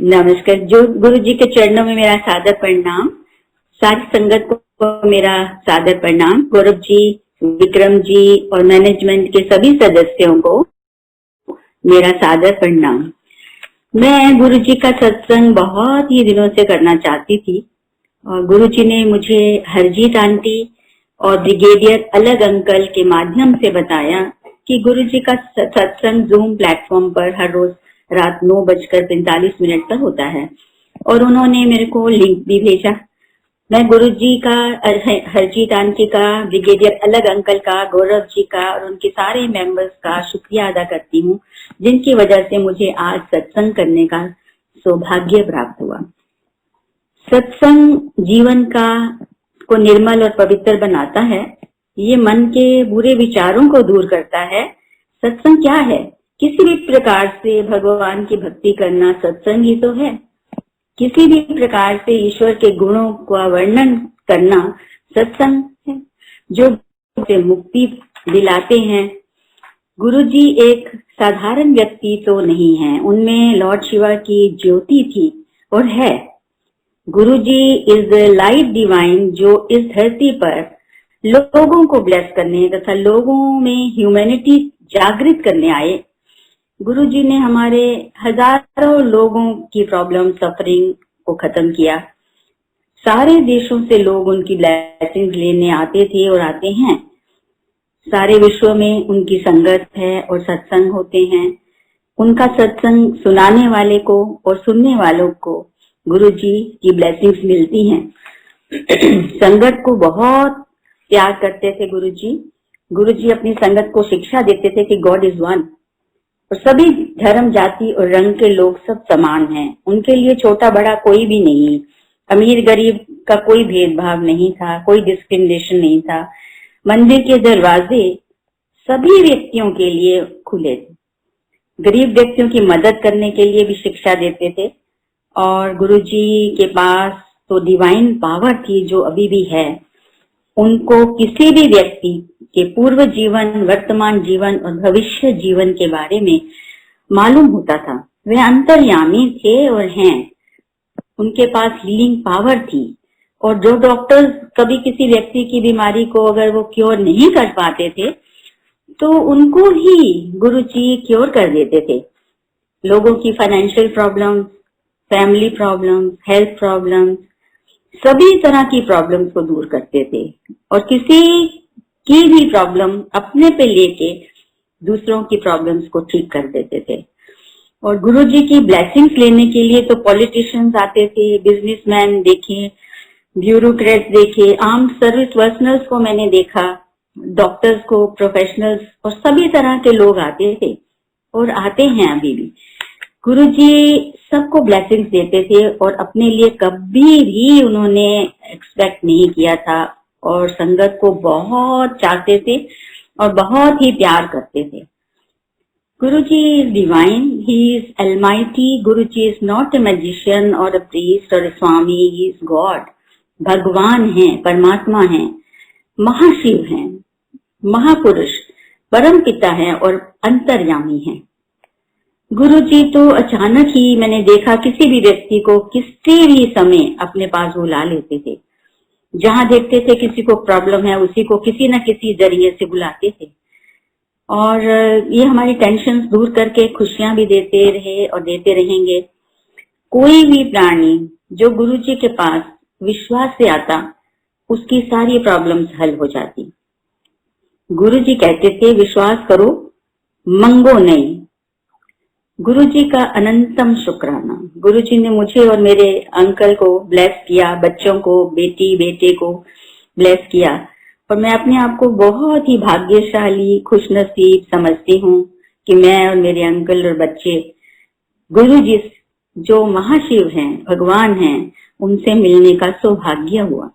नमस्कार। जो गुरु जी के चरणों में मेरा सादर प्रणाम, सारी संगत को मेरा सादर प्रणाम, गौरव जी, विक्रम जी और मैनेजमेंट के सभी सदस्यों को मेरा सादर प्रणाम। मैं गुरु जी का सत्संग बहुत ही दिनों से करना चाहती थी और गुरु जी ने मुझे हरजीत आंटी और ब्रिगेडियर अलग अंकल के माध्यम से बताया कि गुरु जी का सत्संग जूम प्लेटफॉर्म पर हर रोज रात 9:45 पर होता है और उन्होंने मेरे को लिंक भी भेजा। मैं गुरु जी का, हरजीत आंटी का, ब्रिगेडियर अलग अंकल का, गौरव जी का और उनके सारे मेंबर्स का शुक्रिया अदा करती हूँ, जिनकी वजह से मुझे आज सत्संग करने का सौभाग्य प्राप्त हुआ। सत्संग जीवन का को निर्मल और पवित्र बनाता है। ये मन के बुरे विचारों को दूर करता है। सत्संग क्या है? किसी भी प्रकार से भगवान की भक्ति करना सत्संग ही तो है। किसी भी प्रकार से ईश्वर के गुणों का वर्णन करना सत्संग है, जो से मुक्ति दिलाते हैं। गुरु जी एक साधारण व्यक्ति तो नहीं है, उनमें लॉर्ड शिवा की ज्योति थी और है। गुरु जी इज लाइट डिवाइन, जो इस धरती पर लोगों को ब्लेस करने तथा लोगों में ह्यूमैनिटी जागृत करने आए। गुरु जी ने हमारे हजारों लोगों की प्रॉब्लम, सफरिंग को खत्म किया। सारे देशों से लोग उनकी ब्लेसिंग लेने आते थे और आते हैं। सारे विश्व में उनकी संगत है और सत्संग होते हैं। उनका सत्संग सुनाने वाले को और सुनने वालों को गुरु जी की ब्लेसिंग्स मिलती हैं। संगत को बहुत प्यार करते थे गुरु जी। गुरु जी अपनी संगत को शिक्षा देते थे कि गॉड इज वन और सभी धर्म, जाति और रंग के लोग सब समान हैं। उनके लिए छोटा बड़ा कोई भी नहीं, अमीर गरीब का कोई भेदभाव नहीं था, कोई डिस्क्रिमिनेशन नहीं था। मंदिर के दरवाजे सभी व्यक्तियों के लिए खुले थे। गरीब व्यक्तियों की मदद करने के लिए भी शिक्षा देते थे और गुरु जी के पास तो डिवाइन पावर थी जो अभी भी है। उनको किसी भी व्यक्ति के पूर्व जीवन, वर्तमान जीवन और भविष्य जीवन के बारे में मालूम होता था। वे अंतर्यामी थे और हैं। उनके पास हीलिंग पावर थी और जो डॉक्टर्स कभी किसी व्यक्ति की बीमारी को अगर वो क्योर नहीं कर पाते थे तो उनको ही गुरु जी क्योर कर देते थे। लोगों की financial problem, family problem, health problem, सभी तरह की प्रॉब्लम्स को दूर करते थे और किसी की भी प्रॉब्लम अपने पे लेके दूसरों की प्रॉब्लम्स को ठीक कर देते थे। और गुरु जी की ब्लेसिंग्स लेने के लिए तो पॉलिटिशियंस आते थे, बिजनेसमैन देखे, ब्यूरोक्रेट्स देखे, आर्म सर्विस पर्सनल्स को मैंने देखा, डॉक्टर्स को, प्रोफेशनल्स और सभी तरह के लोग आते थे और आते हैं अभी भी। गुरु जी सबको ब्लेसिंग्स देते थे और अपने लिए कभी भी उन्होंने एक्सपेक्ट नहीं किया था और संगत को बहुत चाहते थे और बहुत ही प्यार करते थे। Guru ji is divine, he is almighty. Guru ji is not a magician और अ प्रीस्ट और स्वामी, ही इज गॉड। भगवान है, परमात्मा है, महाशिव हैं, महापुरुष, परम पिता है और अंतर्यामी है। गुरु जी तो अचानक ही मैंने देखा किसी भी व्यक्ति को किसी भी समय अपने पास बुला लेते थे। जहां देखते थे किसी को प्रॉब्लम है, उसी को किसी न किसी जरिए से बुलाते थे और ये हमारी टेंशन दूर करके खुशियां भी देते रहे और देते रहेंगे। कोई भी प्राणी जो गुरु जी के पास विश्वास से आता, उसकी सारी प्रॉब्लम्स हल हो जाती। गुरु जी कहते थे विश्वास करो, मंगो नहीं। गुरु जी का अनंतम शुक्राना। गुरु जी ने मुझे और मेरे अंकल को ब्लेस किया, बच्चों को, बेटी बेटे को ब्लेस किया और मैं अपने आप को बहुत ही भाग्यशाली, खुशनसीब समझती हूँ कि मैं और मेरे अंकल और बच्चे गुरु जी जो महाशिव हैं, भगवान हैं, उनसे मिलने का सौभाग्य हुआ।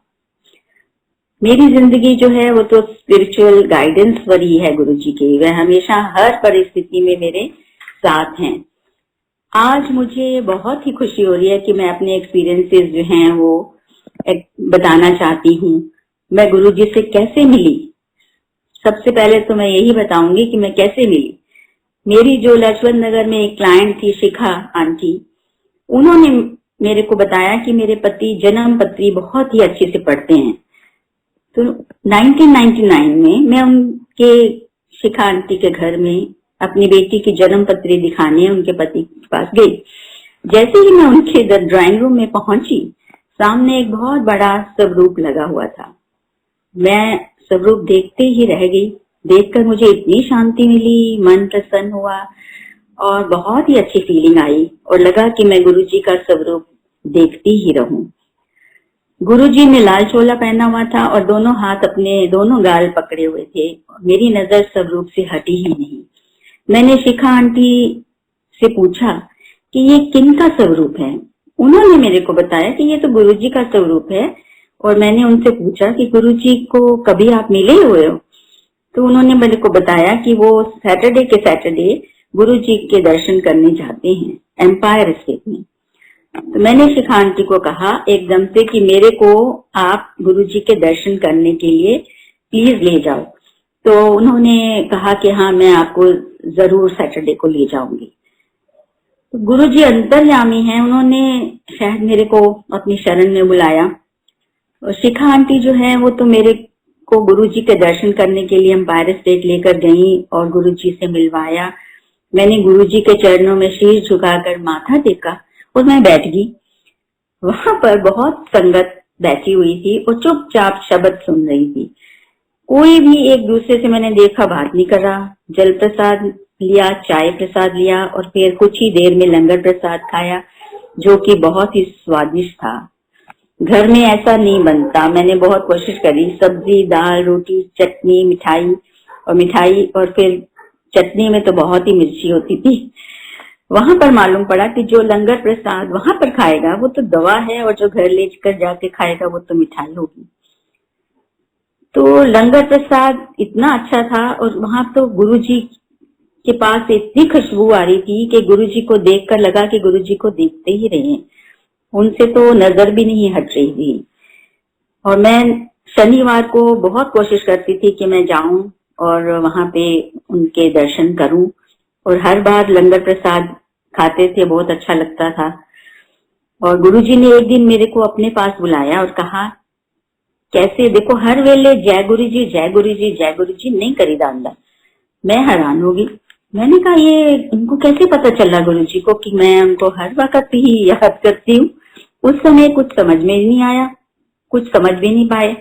मेरी जिंदगी जो है वो तो स्पिरिचुअल गाइडेंस पर ही है गुरु जी की। वह हमेशा हर परिस्थिति में मेरे साथ हैं। आज मुझे बहुत ही खुशी हो रही है कि मैं अपने एक्सपीरियंसेस जो हैं वो बताना चाहती हूँ। मैं गुरु जी से कैसे मिली, सबसे पहले तो मैं यही बताऊंगी कि मैं कैसे मिली। मेरी जो लाजपत नगर में एक क्लाइंट थी, शिखा आंटी, उन्होंने मेरे को बताया कि मेरे पति जन्म पत्री बहुत ही अच्छे से पढ़ते हैं। तो 1999 में मैं उनके शिखा आंटी के घर में अपनी बेटी की जन्म पत्री दिखाने उनके पति के पास गई। जैसे ही मैं उनके ड्राइंग रूम में पहुंची, सामने एक बहुत बड़ा स्वरूप लगा हुआ था। मैं स्वरूप देखते ही रह गई। देखकर मुझे इतनी शांति मिली, मन प्रसन्न हुआ और बहुत ही अच्छी फीलिंग आई और लगा कि मैं गुरुजी का स्वरूप देखती ही रहूं। गुरुजी ने लाल चोला पहना हुआ था और दोनों हाथ अपने दोनों गाल पकड़े हुए थे। मेरी नजर स्वरूप से हटी ही नहीं। मैंने शिखा आंटी से पूछा कि ये किनका स्वरूप है। उन्होंने मेरे को बताया कि ये तो गुरुजी का स्वरूप है। और मैंने उनसे पूछा कि गुरुजी को कभी आप मिले हुए हो? तो उन्होंने मेरे को बताया कि वो सैटरडे के सैटरडे गुरुजी के दर्शन करने जाते हैं एम्पायर स्टेट में। तो मैंने शिखा आंटी को कहा एकदम से कि मेरे को आप गुरुजी के दर्शन करने के लिए प्लीज ले जाओ। तो उन्होंने कहा कि हाँ, मैं आपको जरूर सैटरडे को ले जाऊंगी। तो गुरुजी अंतर्यामी हैं, उन्होंने शायद मेरे को अपनी शरण में बुलाया। और शिखा आंटी जो है वो तो मेरे को गुरुजी के दर्शन करने के लिए एम्पायर स्टेट लेकर गई और गुरुजी से मिलवाया। मैंने गुरुजी के चरणों में शीर झुकाकर माथा टेका और मैं बैठ गई। वहां पर बहुत संगत बैठी हुई थी और चुपचाप शब्द सुन रही थी। कोई भी एक दूसरे से मैंने देखा बात नहीं कर रहा। जल प्रसाद लिया, चाय प्रसाद लिया और फिर कुछ ही देर में लंगर प्रसाद खाया, जो कि बहुत ही स्वादिष्ट था। घर में ऐसा नहीं बनता। मैंने बहुत कोशिश करी, सब्जी, दाल, रोटी, चटनी, मिठाई और फिर चटनी में तो बहुत ही मिर्ची होती थी। वहां पर मालूम पड़ा कि जो लंगर प्रसाद वहां पर खाएगा वो तो दवा है और जो घर लेकर जाके खाएगा वो तो मिठाई होगी। तो लंगर प्रसाद इतना अच्छा था और वहां तो गुरुजी के पास इतनी खुशबू आ रही थी कि गुरुजी को देखकर लगा कि गुरुजी को देखते ही रहे। उनसे तो नजर भी नहीं हट रही थी। और मैं शनिवार को बहुत कोशिश करती थी कि मैं जाऊं और वहां पे उनके दर्शन करूं। और हर बार लंगर प्रसाद खाते थे, बहुत अच्छा लगता था। और गुरुजी ने एक दिन मेरे को अपने पास बुलाया और कहा, कैसे देखो हर वेले जय गुरुजी जय गुरुजी जय गुरुजी नहीं करी दांदा। मैं हैरान हो गई। मैंने कहा ये इनको कैसे पता चला गुरुजी को कि मैं उनको हर वक्त ही याद करती हूँ। उस समय कुछ समझ में नहीं आया, कुछ समझ भी नहीं पाए।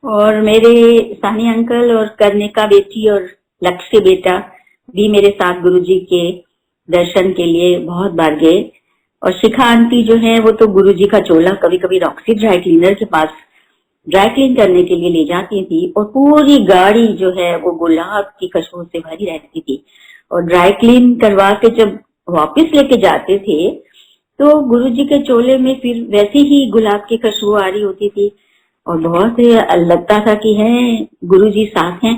और मेरे सानी अंकल और कर्णिका बेटी और लक्ष्य बेटा भी मेरे साथ गुरुजी के दर्शन के लिए बहुत बार गए। और शिखा आंटी जो है वो तो गुरुजी का चोला कभी कभी रॉक्सी ड्राई क्लीनर के पास ड्राई क्लीन करने के लिए ले जाती थी और पूरी गाड़ी जो है वो गुलाब की खुशबू से भरी रहती थी। और ड्राई क्लीन करवा के जब वापस लेके जाते थे तो गुरुजी के चोले में फिर वैसे ही गुलाब की खुशबू आ रही होती थी और बहुत लगता था कि है गुरुजी साथ हैं।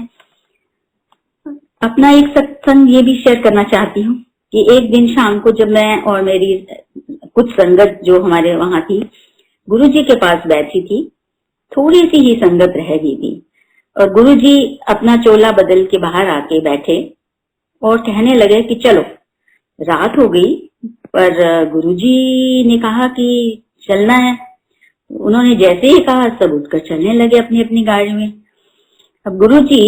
अपना एक सत्संग ये भी शेयर करना चाहती हूँ कि एक दिन शाम को जब मैं और मेरी कुछ संगत जो हमारे वहां थी गुरुजी के पास बैठी थी, थोड़ी सी ही संगत रह गई थी और गुरुजी अपना चोला बदल के बाहर आके बैठे और कहने लगे कि चलो रात हो गई। पर गुरुजी ने कहा कि चलना है। उन्होंने जैसे ही कहा सब उठकर चलने लगे अपनी अपनी गाड़ी में। अब गुरुजी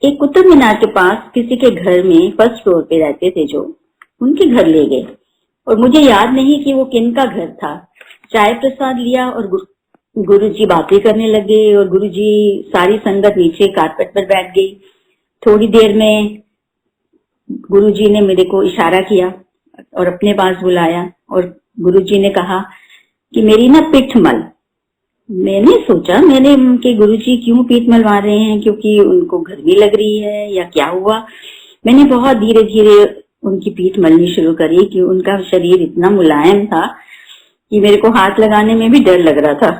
एक कुतुब मीनार के पास किसी के घर में फर्स्ट फ्लोर पे रहते थे, जो उनके घर ले गए और मुझे याद नहीं कि वो किनका घर था। चाय प्रसाद लिया और गुरुजी बातें करने लगे और गुरुजी सारी संगत नीचे कारपेट पर बैठ गई। थोड़ी देर में गुरुजी ने मेरे को इशारा किया और अपने पास बुलाया और गुरुजी ने कहा कि मेरी ना पीठ मल। मैंने सोचा मैंने कि गुरुजी क्यों पीठ मलवा रहे हैं, क्योंकि उनको गर्मी लग रही है या क्या हुआ। मैंने बहुत धीरे धीरे उनकी पीठ मलनी शुरू करी कि उनका शरीर इतना मुलायम था कि मेरे को हाथ लगाने में भी डर लग रहा था।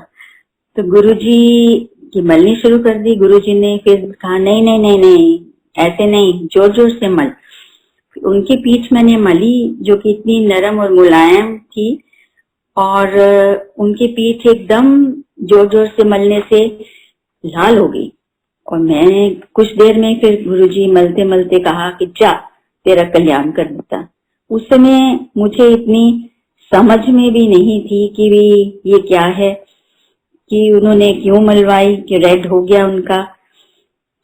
तो गुरुजी की मलनी शुरू कर दी। गुरुजी ने फिर कहा नहीं नहीं नहीं नहीं, ऐसे नहीं, जोर जोर से मल। उनकी पीठ मैंने मली जो कि इतनी नरम और मुलायम थी और उनकी पीठ एकदम जोर जोर से मलने से लाल हो गई। और मैं कुछ देर में फिर गुरुजी मलते मलते कहा कि जा तेरा कल्याण कर देता। उस समय मुझे इतनी समझ में भी नहीं थी कि ये क्या है, कि उन्होंने क्यों मलवाई, कि रेड हो गया उनका।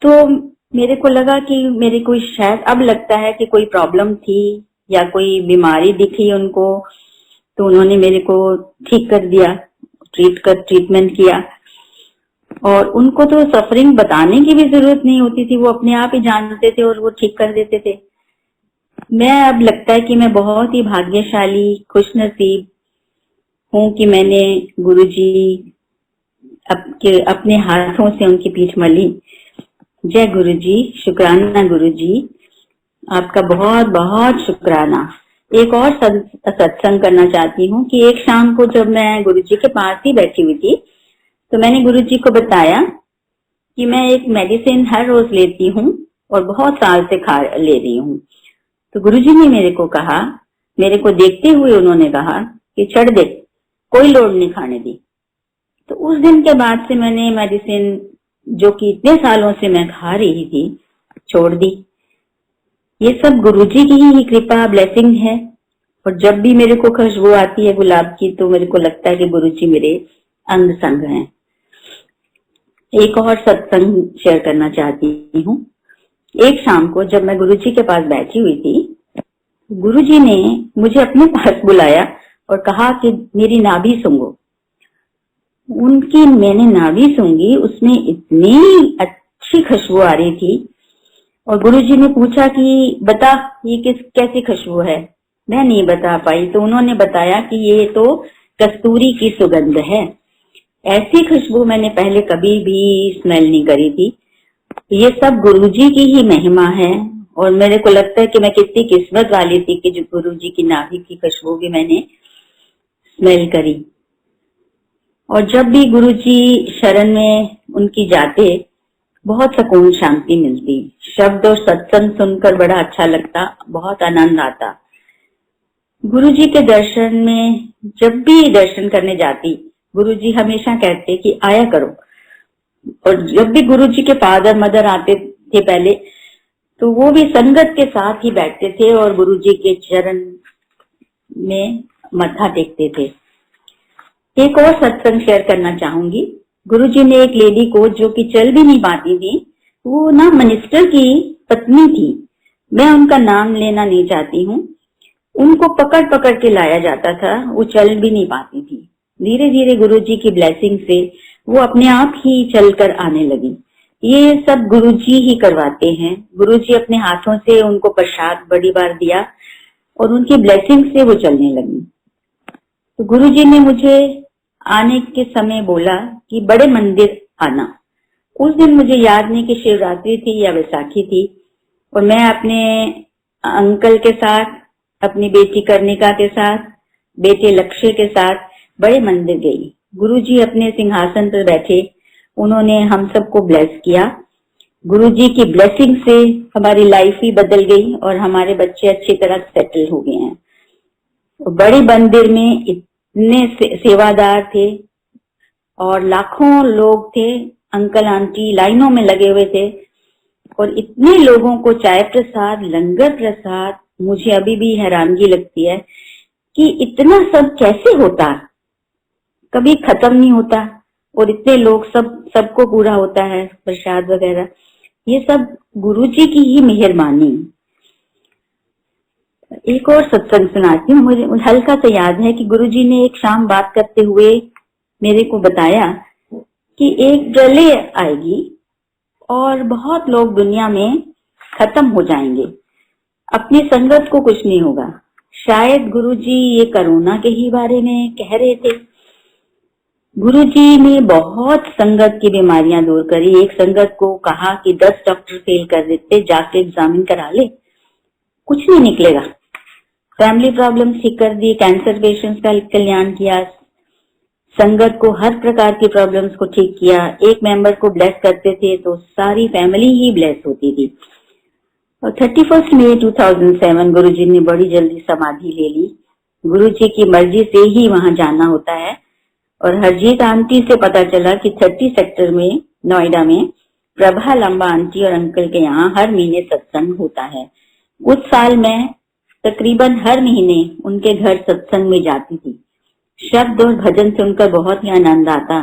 तो मेरे को लगा कि मेरे को शायद अब लगता है कि कोई प्रॉब्लम थी या कोई बीमारी दिखी उनको, तो उन्होंने मेरे को ठीक कर दिया, ट्रीटमेंट किया। और उनको तो सफरिंग बताने की भी जरूरत नहीं होती थी, वो अपने आप ही जानते थे और वो ठीक कर देते थे। मैं अब लगता है कि मैं बहुत ही भाग्यशाली, खुशनसीब हूँ कि मैंने गुरुजी अपने हाथों से उनकी पीठ मली। जय गुरुजी, शुक्राना गुरुजी, आपका बहुत बहुत शुक्राना। एक और सत्संग करना चाहती हूँ कि एक शाम को जब मैं गुरुजी के पास ही बैठी हुई थी, तो मैंने गुरुजी को बताया कि मैं एक मेडिसिन हर रोज लेती हूँ और बहुत साल से ले रही हूँ। तो गुरुजी ने मेरे को कहा, मेरे को देखते हुए उन्होंने कहा कि छोड़ दे, कोई लोड नहीं खाने दी। तो उस दिन के बाद से मैंने मेडिसिन जो कि इतने सालों से मैं खा रही थी, छोड़ दी। ये सब गुरुजी की ही कृपा, ब्लेसिंग है। और जब भी मेरे को खुशबू आती है गुलाब की, तो मेरे को लगता है कि गुरुजी मेरे अंग संग हैं। एक और सत्संग शेयर करना चाहती हूँ। एक शाम को जब मैं गुरुजी के पास बैठी हुई थी, गुरुजी ने मुझे अपने पास बुलाया और कहा कि मेरी नाभि सूंघो। उनकी मैंने नाभि सूंघी, उसमें इतनी अच्छी खुशबू आ रही थी। और गुरुजी ने पूछा कि बता ये कैसी खुशबू है। मैं नहीं बता पाई, तो उन्होंने बताया कि ये तो कस्तूरी की सुगंध है। ऐसी खुशबू मैंने पहले कभी भी स्मेल नहीं करी थी। ये सब गुरुजी की ही महिमा है। और मेरे को लगता है कि मैं कितनी किस्मत वाली थी कि जो गुरुजी की नाभि की खुशबू भी मैंने स्मेल करी। और जब भी गुरुजी शरण में उनकी जाते, बहुत सुकून, शांति मिलती। शब्द और सत्संग सुनकर बड़ा अच्छा लगता, बहुत आनंद आता। गुरुजी के दर्शन में जब भी दर्शन करने जाती, गुरुजी हमेशा कहते कि आया करो। और जब भी गुरुजी के फादर मदर आते थे पहले, तो वो भी संगत के साथ ही बैठते थे और गुरुजी के चरण में मत्था टेकते थे। एक और सत्संग शेयर करना चाहूंगी। गुरुजी ने एक लेडी को, जो कि चल भी नहीं पाती थी, वो ना मिनिस्टर की पत्नी थी, मैं उनका नाम लेना नहीं चाहती हूँ, उनको पकड़ पकड़ के लाया जाता था, वो चल भी नहीं पाती थी। धीरे धीरे गुरुजी की ब्लेसिंग से वो अपने आप ही चलकर आने लगी। ये सब गुरुजी ही करवाते हैं। गुरुजी अपने हाथों से उनको प्रसाद बड़ी बार दिया और उनकी ब्लेसिंग से वो चलने लगी। तो गुरुजी ने मुझे आने के समय बोला कि बड़े मंदिर आना। उस दिन मुझे याद नहीं कि शिवरात्रि थी या वैसाखी थी, और मैं अपने अंकल के साथ, अपनी बेटी कर्णिका के साथ, बेटे लक्ष्य के साथ बड़े मंदिर गई। गुरुजी अपने सिंहासन पर बैठे, उन्होंने हम सबको ब्लेस किया। गुरुजी की ब्लेसिंग से हमारी लाइफ ही बदल गई और हमारे बच्चे अच्छी तरह सेटल हो गए हैं। बड़े मंदिर में इतने सेवादार थे और लाखों लोग थे, अंकल आंटी लाइनों में लगे हुए थे, और इतने लोगों को चाय प्रसाद, लंगर प्रसाद, मुझे अभी भी हैरानगी लगती है कि इतना सब कैसे होता, कभी खत्म नहीं होता, और इतने लोग सबको पूरा होता है प्रसाद वगैरह। ये सब गुरुजी की ही मेहरबानी। एक और सत्संग सुनाती हूँ। मुझे हल्का सा याद है कि गुरुजी ने एक शाम बात करते हुए मेरे को बताया कि एक प्रलय आएगी और बहुत लोग दुनिया में खत्म हो जाएंगे, अपनी संगत को कुछ नहीं होगा। शायद गुरुजी ये कोरोना के ही बारे में कह रहे थे। गुरुजी ने बहुत संगत की बीमारियां दूर करी। एक संगत को कहा कि 10 डॉक्टर फेल कर देते, जाके एग्जामिन करा ले, कुछ नहीं निकलेगा। फैमिली प्रॉब्लम ठीक कर दी, कैंसर पेशेंट्स का कल्याण किया, संगत को हर प्रकार की प्रॉब्लम्स को ठीक किया। एक मेंबर को ब्लेस करते थे तो सारी फैमिली ही ब्लेस होती थी। और 31 मई 2007 गुरुजी ने बड़ी जल्दी समाधि ले ली। गुरुजी की मर्जी से ही वहां जाना होता है। और हरजीत आंटी से पता चला कि 30 सेक्टर में नोएडा में प्रभा लंबा आंटी और अंकल के यहाँ हर महीने सत्संग होता है। उस साल मैं तकरीबन हर महीने उनके घर सत्संग में जाती थी। शब्द और भजन सुनकर बहुत ही आनंद आता।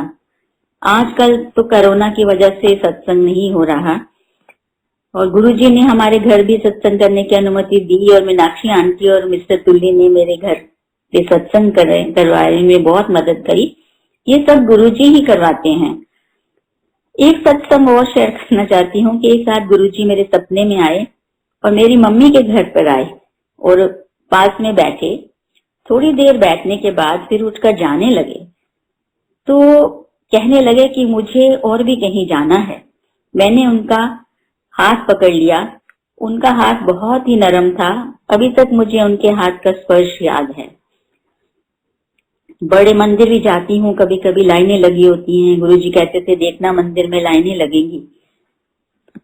आजकल तो कोरोना की वजह से सत्संग नहीं हो रहा और गुरुजी ने हमारे घर भी सत्संग करने की अनुमति दी और मीनाक्षी आंटी और मिस्टर तुल्ली ने मेरे घर पे सत्संग करवाने में बहुत मदद करी। ये सब गुरुजी ही करवाते हैं। एक सत्संग और शेयर करना चाहती हूँ कि एक रात गुरुजी मेरे सपने में आए और मेरी मम्मी के घर पर आए और पास में बैठे। थोड़ी देर बैठने के बाद फिर उठकर जाने लगे, तो कहने लगे कि मुझे और भी कहीं जाना है। मैंने उनका हाथ पकड़ लिया। उनका हाथ बहुत ही नरम था। अभी तक मुझे उनके हाथ का स्पर्श याद है। बड़े मंदिर भी जाती हूँ, कभी कभी लाइनें लगी होती हैं। गुरुजी कहते थे देखना मंदिर में लाइनें लगेंगी।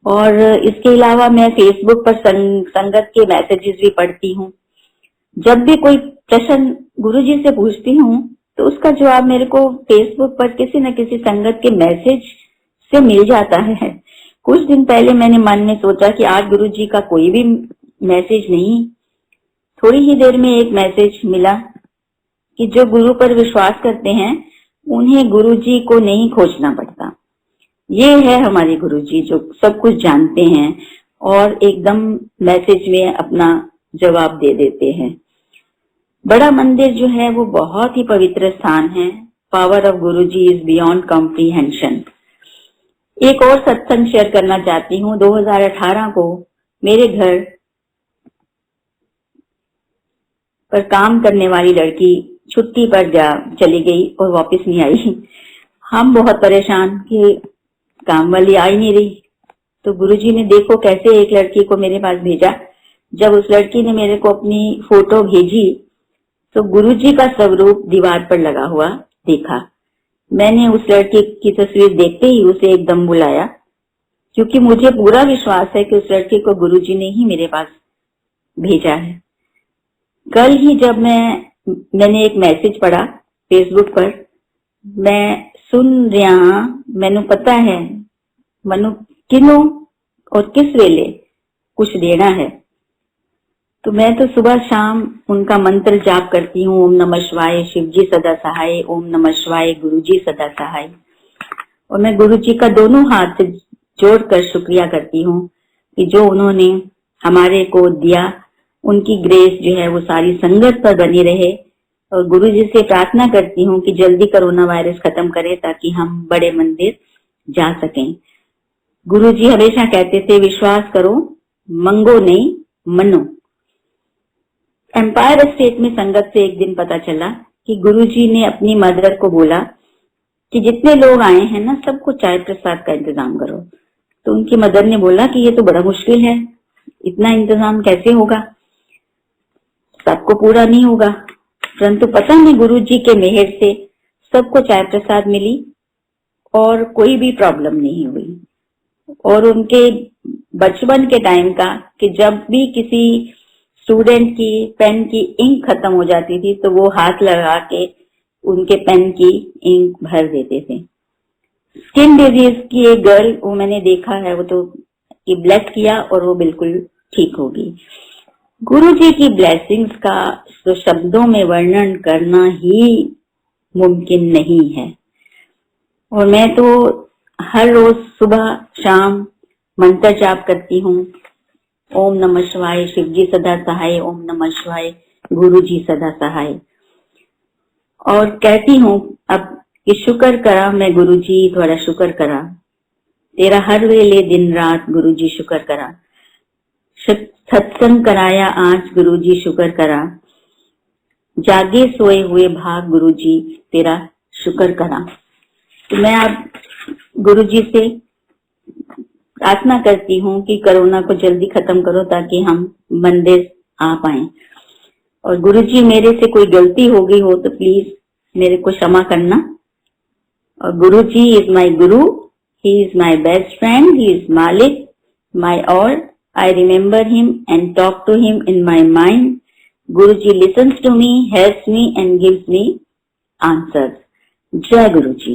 और इसके अलावा मैं फेसबुक पर संगत के मैसेजेस भी पढ़ती हूँ। जब भी कोई प्रश्न गुरुजी से पूछती हूँ तो उसका जवाब मेरे को फेसबुक पर किसी न किसी संगत के मैसेज से मिल जाता है। कुछ दिन पहले मैंने मन में सोचा कि आज गुरुजी का कोई भी मैसेज नहीं। थोड़ी ही देर में एक मैसेज मिला कि जो गुरु पर विश्वास करते हैं उन्हें गुरुजी को नहीं खोजना पड़ता। ये है हमारे गुरुजी जो सब कुछ जानते हैं और एकदम मैसेज में अपना जवाब दे देते हैं। बड़ा मंदिर जो है वो बहुत ही पवित्र स्थान है। Power of Guruji is beyond comprehension. एक और सत्संग शेयर करना चाहती हूँ। 2018 को मेरे घर पर काम करने वाली लड़की छुट्टी पर चली गई और वापस नहीं आई। हम बहुत परेशान कि काम वाली आई नहीं रही। तो गुरुजी ने देखो कैसे एक लड़की को मेरे पास भेजा। जब उस लड़की ने मेरे को अपनी फोटो भेजी तो गुरुजी का स्वरूप दीवार पर लगा हुआ देखा। मैंने उस लड़की की तस्वीर देखते ही उसे एकदम बुलाया, क्योंकि मुझे पूरा विश्वास है कि उस लड़की को गुरुजी ने ही मेरे पास भेजा है। कल ही जब मैंने एक मैसेज पढ़ा फेसबुक पर, मैं सुन रहा, मैनू पता है मनु किनों और किस वेले कुछ देना है। तो मैं तो सुबह शाम उनका मंत्र जाप करती हूँ। ओम नमः शिवाय, शिवजी सदा सहाय। ओम नमः शिवाय, गुरुजी सदा सहाय। और मैं गुरुजी का दोनों हाथ जोड़कर शुक्रिया करती हूँ कि जो उन्होंने हमारे को दिया, उनकी ग्रेस जो है वो सारी संगत पर बनी रहे। और गुरुजी से प्रार्थना करती हूँ कि जल्दी कोरोना वायरस खत्म करे ताकि हम बड़े मंदिर जा सकें। गुरुजी हमेशा कहते थे विश्वास करो, मंगो नहीं मनो। एम्पायर स्टेट में संगत से एक दिन पता चला कि गुरुजी ने अपनी मदर को बोला कि जितने लोग आए हैं ना सबको चाय प्रसाद का इंतजाम करो। तो उनकी मदर ने बोला कि ये तो बड़ा मुश्किल है, इतना इंतजाम कैसे होगा, सबको पूरा नहीं होगा। परंतु पता नहीं गुरुजी के मेहर से सबको चाय प्रसाद मिली और कोई भी प्रॉब्लम नहीं हुई। और उनके बचपन के टाइम का कि जब भी किसी स्टूडेंट की पेन की इंक खत्म हो जाती थी तो वो हाथ लगा के उनके पेन की इंक भर देते थे। स्किन डिजीज की एक गर्ल, वो मैंने देखा है, वो तो ब्लेस किया और वो बिल्कुल ठीक होगी। गुरुजी की ब्लेसिंग्स का तो शब्दों में वर्णन करना ही मुमकिन नहीं है। और मैं तो हर रोज सुबह शाम मंत्र जाप करती हूँ। ओम नमः शिवाय, शिवजी सदा सहाय। ओम नमः शिवाय, गुरुजी सदा सहाय। और कहती हूँ अब कि शुक्र करा मैं गुरुजी थोड़ा शुक्र करा, तेरा हर वेले दिन रात गुरुजी शुक्र करा। सत्संग कराया आज गुरुजी शुक्र करा, जागे सोए हुए भाग गुरुजी तेरा शुक्र करा। तो मैं अब गुरुजी से प्रार्थना करती हूँ कि कोरोना को जल्दी खत्म करो ताकि हम मंदिर आ पाए। और गुरुजी मेरे से कोई गलती हो गई हो तो प्लीज मेरे को क्षमा करना। और गुरुजी is my guru, he is my best friend, he is मालिक, my all. I remember him and talk to him in my mind. Guruji listens to me, helps me and gives me answers. Jai Guruji.